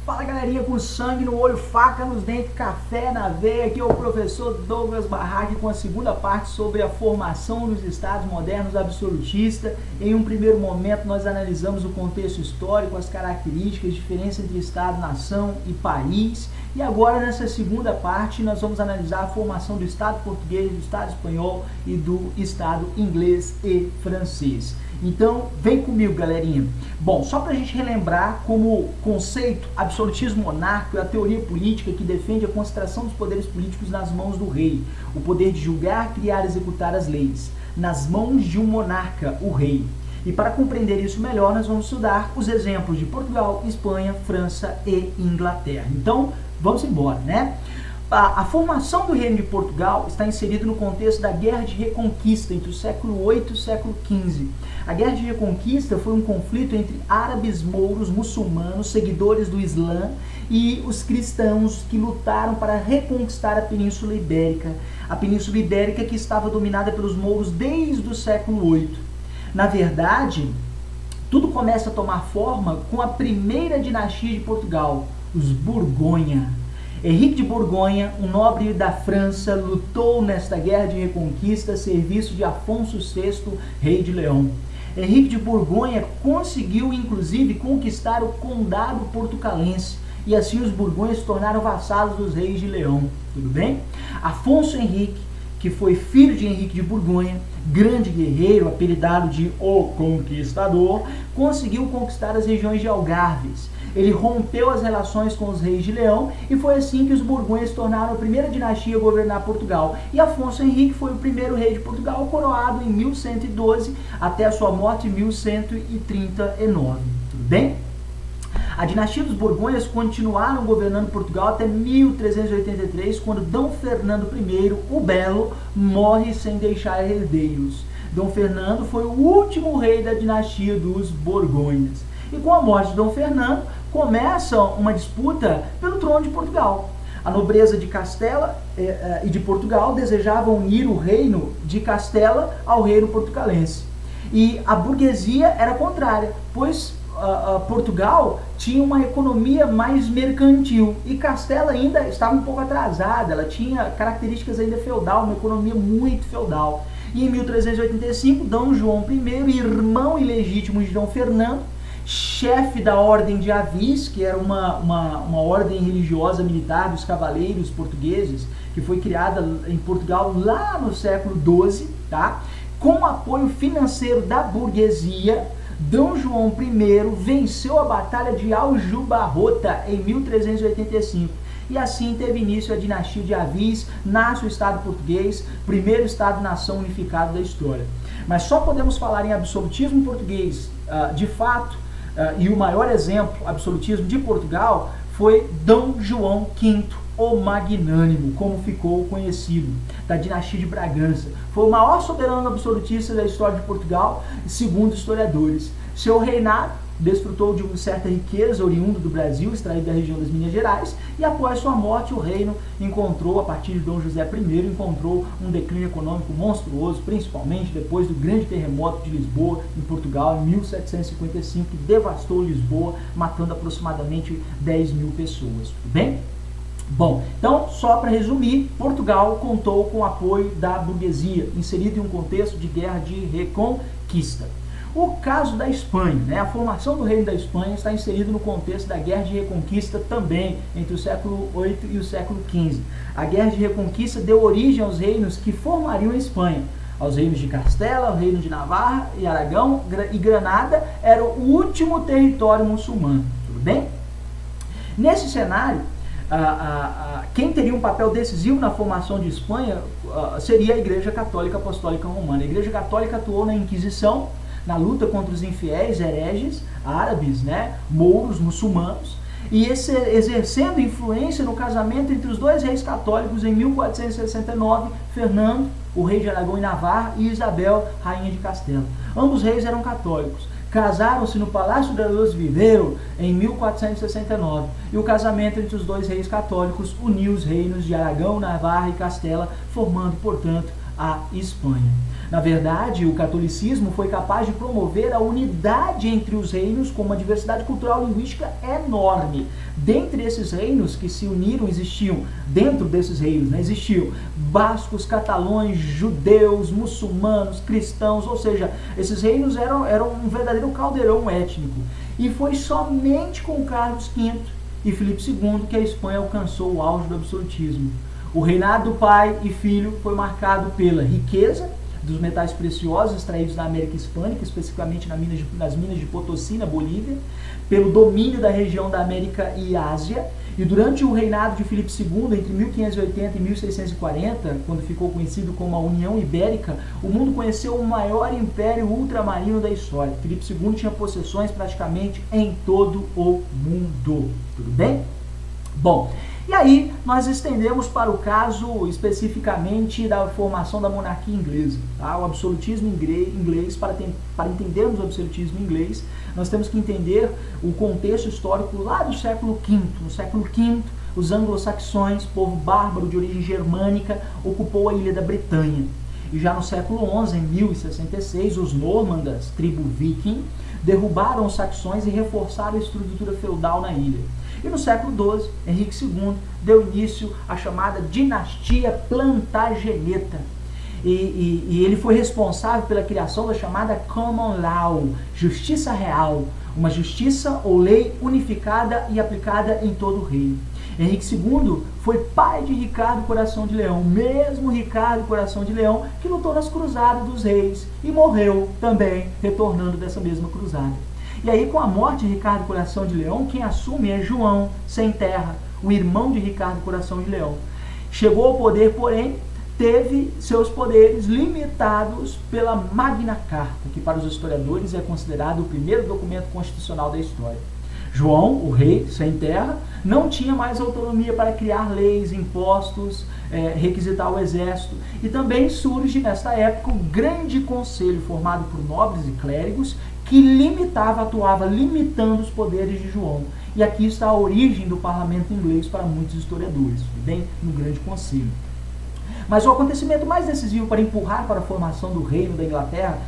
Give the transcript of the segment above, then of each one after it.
Fala galerinha com sangue no olho, faca nos dentes, café na veia. Aqui é o professor Douglas Barraque com a segunda parte sobre a formação dos estados modernos absolutistas. Em um primeiro momento nós analisamos o contexto histórico, as características, diferença entre estado, nação e país. E agora nessa segunda parte nós vamos analisar a formação do estado português, do estado espanhol e do estado inglês e francês. Então, vem comigo, galerinha. Bom, só para a gente relembrar como conceito, absolutismo monárquico é a teoria política que defende a concentração dos poderes políticos nas mãos do rei, o poder de julgar, criar e executar as leis, nas mãos de um monarca, o rei. E para compreender isso melhor, nós vamos estudar os exemplos de Portugal, Espanha, França e Inglaterra. Então, vamos embora, né? A formação do Reino de Portugal está inserida no contexto da Guerra de Reconquista entre o século VIII e o século XV. A Guerra de Reconquista foi um conflito entre árabes, mouros, muçulmanos, seguidores do Islã e os cristãos que lutaram para reconquistar a Península Ibérica. A Península Ibérica que estava dominada pelos mouros desde o século VIII. Na verdade, tudo começa a tomar forma com a primeira dinastia de Portugal, os Borgonha. Henrique de Borgonha, um nobre da França, lutou nesta guerra de reconquista a serviço de Afonso VI, rei de Leão. Henrique de Borgonha conseguiu, inclusive, conquistar o condado portucalense, e assim os Borgonhas se tornaram vassalos dos reis de Leão. Tudo bem? Afonso Henrique, que foi filho de Henrique de Borgonha, grande guerreiro, apelidado de O Conquistador, conseguiu conquistar as regiões de Algarves. Ele rompeu as relações com os reis de Leão e foi assim que os Borgonhas se tornaram a primeira dinastia a governar Portugal. E Afonso Henrique foi o primeiro rei de Portugal, coroado em 1112 até a sua morte em 1139. Tudo bem? A dinastia dos Borgonhas continuaram governando Portugal até 1383, quando Dom Fernando I, o Belo, morre sem deixar herdeiros. Dom Fernando foi o último rei da dinastia dos Borgonhas. E com a morte de Dom Fernando, começa uma disputa pelo trono de Portugal. A nobreza de Castela e de Portugal desejavam unir o reino de Castela ao reino portucalense. E a burguesia era contrária, pois Portugal tinha uma economia mais mercantil e Castela ainda estava um pouco atrasada, ela tinha características ainda feudal, uma economia muito feudal. E em 1385, Dom João I, irmão ilegítimo de Dom Fernando, chefe da Ordem de Avis, que era uma ordem religiosa militar dos cavaleiros portugueses, que foi criada em Portugal lá no século XII, tá? Com apoio financeiro da burguesia, Dom João I venceu a Batalha de Aljubarrota em 1385. E assim teve início a dinastia de Avis, nasce o Estado português, primeiro Estado-nação unificado da história. Mas só podemos falar em absolutismo português, de fato, e o maior exemplo, absolutismo de Portugal, foi Dom João V, o Magnânimo, como ficou conhecido, da dinastia de Bragança. Foi o maior soberano absolutista da história de Portugal, segundo historiadores. Seu reinado desfrutou de uma certa riqueza oriunda do Brasil, extraída da região das Minas Gerais, e após sua morte o reino encontrou, a partir de Dom José I, encontrou um declínio econômico monstruoso, principalmente depois do grande terremoto de Lisboa, em Portugal, em 1755, que devastou Lisboa, matando aproximadamente 10 mil pessoas. Tudo bem? Bom, então, só para resumir, Portugal contou com o apoio da burguesia, inserido em um contexto de guerra de reconquista. O caso da Espanha, né? A formação do reino da Espanha está inserido no contexto da Guerra de Reconquista também, entre o século VIII e o século XV. A Guerra de Reconquista deu origem aos reinos que formariam a Espanha. Aos reinos de Castela, o reino de Navarra e Aragão e Granada era o último território muçulmano. Tudo bem? Nesse cenário, quem teria um papel decisivo na formação de Espanha seria a Igreja Católica Apostólica Romana. A Igreja Católica atuou na Inquisição, na luta contra os infiéis, hereges, árabes, né, mouros, muçulmanos, e exercendo influência no casamento entre os dois reis católicos em 1469, Fernando, o rei de Aragão e Navarra, e Isabel, rainha de Castela. Ambos reis eram católicos. Casaram-se no Palácio de los Vivero em 1469, e o casamento entre os dois reis católicos uniu os reinos de Aragão, Navarra e Castela, formando, portanto, a Espanha. Na verdade, o catolicismo foi capaz de promover a unidade entre os reinos com uma diversidade cultural e linguística enorme. Dentre esses reinos que se uniram, dentro desses reinos, né, existiam bascos, catalães, judeus, muçulmanos, cristãos, ou seja, esses reinos eram um verdadeiro caldeirão étnico. E foi somente com Carlos V e Filipe II que a Espanha alcançou o auge do absolutismo. O reinado do pai e filho foi marcado pela riqueza dos metais preciosos extraídos da América Hispânica, especificamente nas minas de Potosí, na Bolívia, pelo domínio da região da América e Ásia. E durante o reinado de Filipe II, entre 1580 e 1640, quando ficou conhecido como a União Ibérica, o mundo conheceu o maior império ultramarino da história. Filipe II tinha possessões praticamente em todo o mundo. Tudo bem? Bom, e aí nós estendemos para o caso especificamente da formação da monarquia inglesa, tá? O absolutismo inglês, para entendermos o absolutismo inglês, nós temos que entender o contexto histórico lá do século V. No século V, os anglo-saxões, povo bárbaro de origem germânica, ocupou a ilha da Bretanha. E já no século XI, em 1066, os nórmandas, tribo viking, derrubaram os saxões e reforçaram a estrutura feudal na ilha. E no século XII, Henrique II deu início à chamada dinastia Plantageneta. E ele foi responsável pela criação da chamada Common Law, justiça real, uma justiça ou lei unificada e aplicada em todo o reino. Henrique II foi pai de Ricardo Coração de Leão, mesmo Ricardo Coração de Leão que lutou nas cruzadas dos reis e morreu também retornando dessa mesma cruzada. E aí, com a morte de Ricardo Coração de Leão, quem assume é João Sem Terra, o irmão de Ricardo Coração de Leão. Chegou ao poder, porém, teve seus poderes limitados pela Magna Carta, que para os historiadores é considerado o primeiro documento constitucional da história. João, o rei sem terra, não tinha mais autonomia para criar leis, impostos, requisitar o exército. E também surge, nesta época, um grande conselho formado por nobres e clérigos que atuava limitando os poderes de João. E aqui está a origem do parlamento inglês para muitos historiadores, bem no grande conselho. Mas o acontecimento mais decisivo para empurrar para a formação do reino da Inglaterra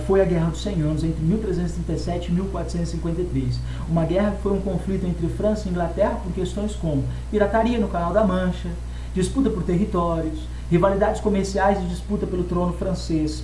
foi a Guerra dos 100 Anos, entre 1337 e 1453. Uma guerra que foi um conflito entre França e Inglaterra por questões como pirataria no Canal da Mancha, disputa por territórios, rivalidades comerciais e disputa pelo trono francês,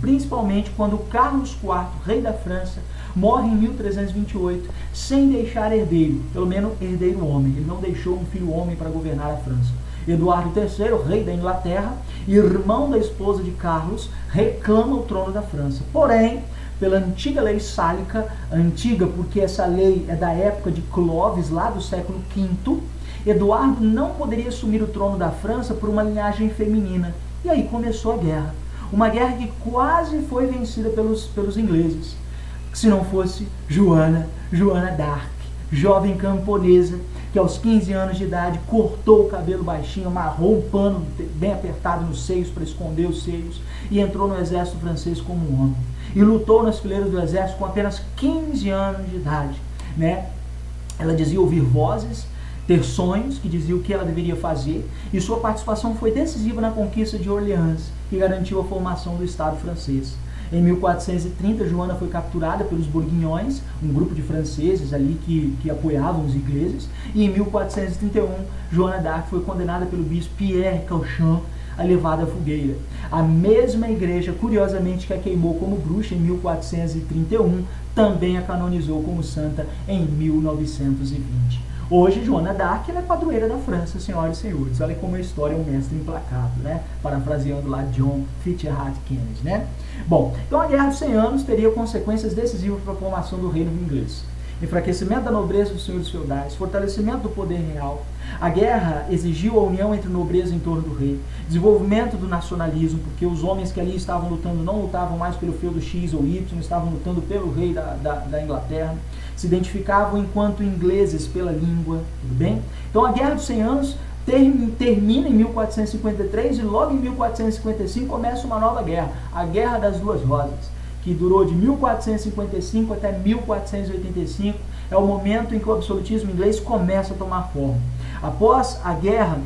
principalmente quando Carlos IV, rei da França, morre em 1328, sem deixar herdeiro, pelo menos herdeiro homem. Ele não deixou um filho homem para governar a França. Eduardo III, rei da Inglaterra, irmão da esposa de Carlos, reclama o trono da França. Porém, pela antiga lei sálica, antiga porque essa lei é da época de Clovis, lá do século V, Eduardo não poderia assumir o trono da França por uma linhagem feminina. E aí começou a guerra. Uma guerra que quase foi vencida pelos ingleses. Se não fosse Joana d'Arc, jovem camponesa, que aos 15 anos de idade cortou o cabelo baixinho, amarrou um pano bem apertado nos seios para esconder os seios e entrou no exército francês como um homem. E lutou nas fileiras do exército com apenas 15 anos de idade, né? Ela dizia ouvir vozes, ter sonhos que diziam o que ela deveria fazer, e sua participação foi decisiva na conquista de Orleans, que garantiu a formação do Estado francês. Em 1430, Joana foi capturada pelos Bourguignons, um grupo de franceses ali que apoiavam os ingleses, e em 1431, Joana d'Arc foi condenada pelo bispo Pierre Cauchon a levada à fogueira. A mesma igreja, curiosamente, que a queimou como bruxa em 1431, também a canonizou como santa em 1920. Hoje, Joana d'Arc é padroeira da França, senhoras e senhores. Olha como a história é um mestre implacável, né? Parafraseando lá John Fitzgerald Kennedy, né? Bom, então a Guerra dos 100 Anos teria consequências decisivas para a formação do reino inglês. Enfraquecimento da nobreza dos senhores feudais, fortalecimento do poder real. A guerra exigiu a união entre nobreza em torno do rei, desenvolvimento do nacionalismo, porque os homens que ali estavam lutando não lutavam mais pelo feudo X ou Y, estavam lutando pelo rei da Inglaterra, se identificavam enquanto ingleses pela língua, tudo bem? Então a Guerra dos 100 Anos termina em 1453 e logo em 1455 começa uma nova guerra, a Guerra das Duas Rosas, que durou de 1455 até 1485, é o momento em que o absolutismo inglês começa a tomar forma. Após a guerra,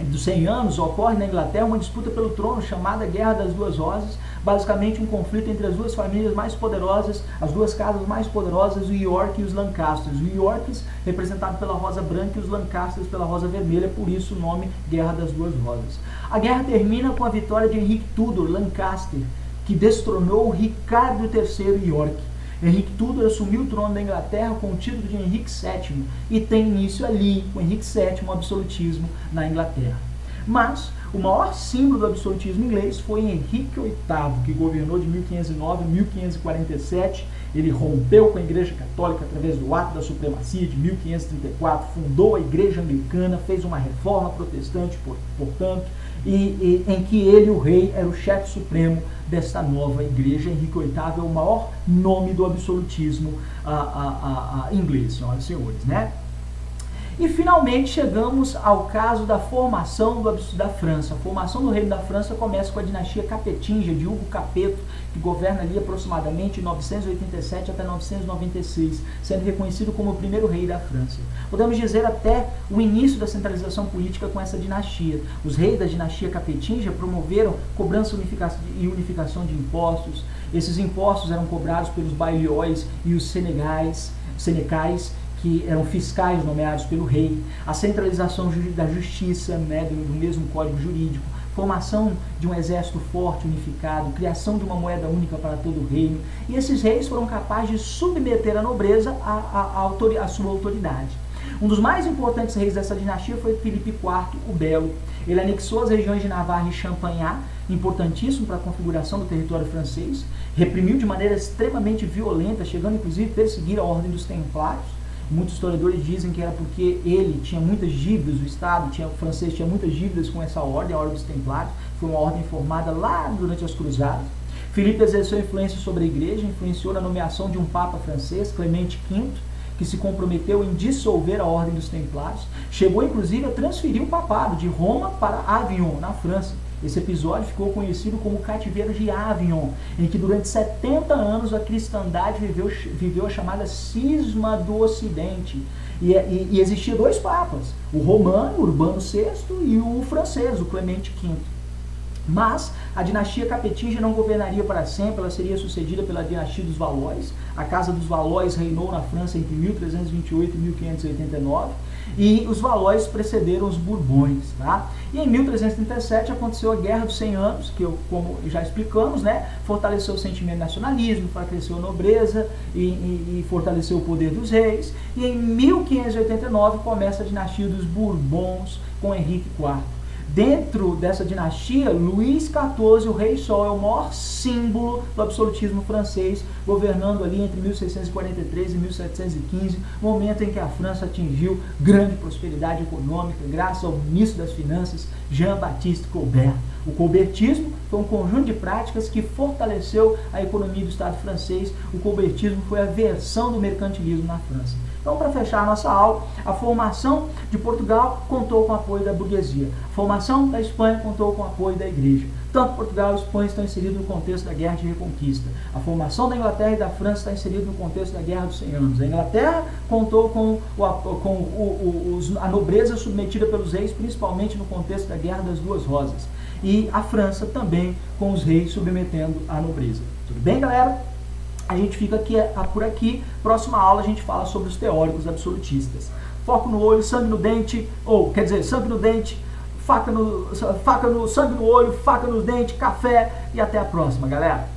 dos 100 anos, ocorre na Inglaterra uma disputa pelo trono chamada Guerra das Duas Rosas, basicamente um conflito entre as duas famílias mais poderosas, as duas casas mais poderosas, o York e os Lancasters. Os Yorks representado pela rosa branca e os Lancasters pela rosa vermelha, por isso o nome Guerra das Duas Rosas. A guerra termina com a vitória de Henrique Tudor, Lancaster, que destronou Ricardo III York. Henrique Tudor assumiu o trono da Inglaterra com o título de Henrique VII e tem início ali, com Henrique VII, o absolutismo na Inglaterra. Mas o maior símbolo do absolutismo inglês foi Henrique VIII, que governou de 1509 a 1547. Ele rompeu com a Igreja Católica através do Ato da Supremacia de 1534, fundou a Igreja Anglicana, fez uma reforma protestante, portanto, e em que ele, o rei, era o chefe supremo desta nova igreja. Henrique VIII é o maior nome do absolutismo inglês, senhoras e senhores, né? E finalmente chegamos ao caso da formação da França. A formação do reino da França começa com a dinastia capetinga de Hugo Capeto, que governa ali aproximadamente de 987 até 996, sendo reconhecido como o primeiro rei da França. Podemos dizer até o início da centralização política com essa dinastia. Os reis da dinastia capetinga promoveram cobrança e unificação de impostos. Esses impostos eram cobrados pelos bailiois e os senecais, que eram fiscais nomeados pelo rei, a centralização da justiça, né, do mesmo código jurídico, formação de um exército forte, unificado, criação de uma moeda única para todo o reino, e esses reis foram capazes de submeter a nobreza à sua autoridade. Um dos mais importantes reis dessa dinastia foi Filipe IV o Belo. Ele anexou as regiões de Navarra e Champagnat, importantíssimo para a configuração do território francês, reprimiu de maneira extremamente violenta, chegando inclusive a perseguir a Ordem dos Templários. Muitos historiadores dizem que era porque ele tinha muitas dívidas, o Estado francês tinha muitas dívidas com essa ordem, a Ordem dos Templários. Foi uma ordem formada lá durante as Cruzadas. Filipe exerceu influência sobre a igreja, influenciou na nomeação de um Papa francês, Clemente V, que se comprometeu em dissolver a Ordem dos Templários. Chegou inclusive a transferir o papado de Roma para Avignon, na França. Esse episódio ficou conhecido como o Cativeiro de Avignon, em que durante 70 anos a cristandade viveu a chamada Cisma do Ocidente. E existiam dois papas, o romano, Urbano VI, e o francês, o Clemente V. Mas a dinastia capetinga não governaria para sempre, ela seria sucedida pela dinastia dos Valois. A Casa dos Valois reinou na França entre 1328 e 1589, e os Valois precederam os Bourbões, tá? E em 1337 aconteceu a Guerra dos 100 Anos, que, como já explicamos, né, fortaleceu o sentimento de nacionalismo, fortaleceu a nobreza e fortaleceu o poder dos reis. E em 1589 começa a dinastia dos Bourbons com Henrique IV. Dentro dessa dinastia, Luís XIV, o Rei Sol, é o maior símbolo do absolutismo francês, governando ali entre 1643 e 1715, momento em que a França atingiu grande prosperidade econômica, graças ao ministro das Finanças, Jean-Baptiste Colbert. O colbertismo foi um conjunto de práticas que fortaleceu a economia do Estado francês. O colbertismo foi a versão do mercantilismo na França. Então, para fechar a nossa aula, a formação de Portugal contou com o apoio da burguesia. A formação da Espanha contou com o apoio da igreja. Tanto Portugal e Espanha estão inseridos no contexto da Guerra de Reconquista. A formação da Inglaterra e da França está inserida no contexto da Guerra dos 100 Anos. A Inglaterra contou com a nobreza submetida pelos reis, principalmente no contexto da Guerra das Duas Rosas. E a França também com os reis submetendo a nobreza. Tudo bem, galera? A gente fica por aqui. Próxima aula a gente fala sobre os teóricos absolutistas. Foco no olho, sangue no dente, sangue no dente, sangue no olho, faca nos dentes, café, e até a próxima, galera.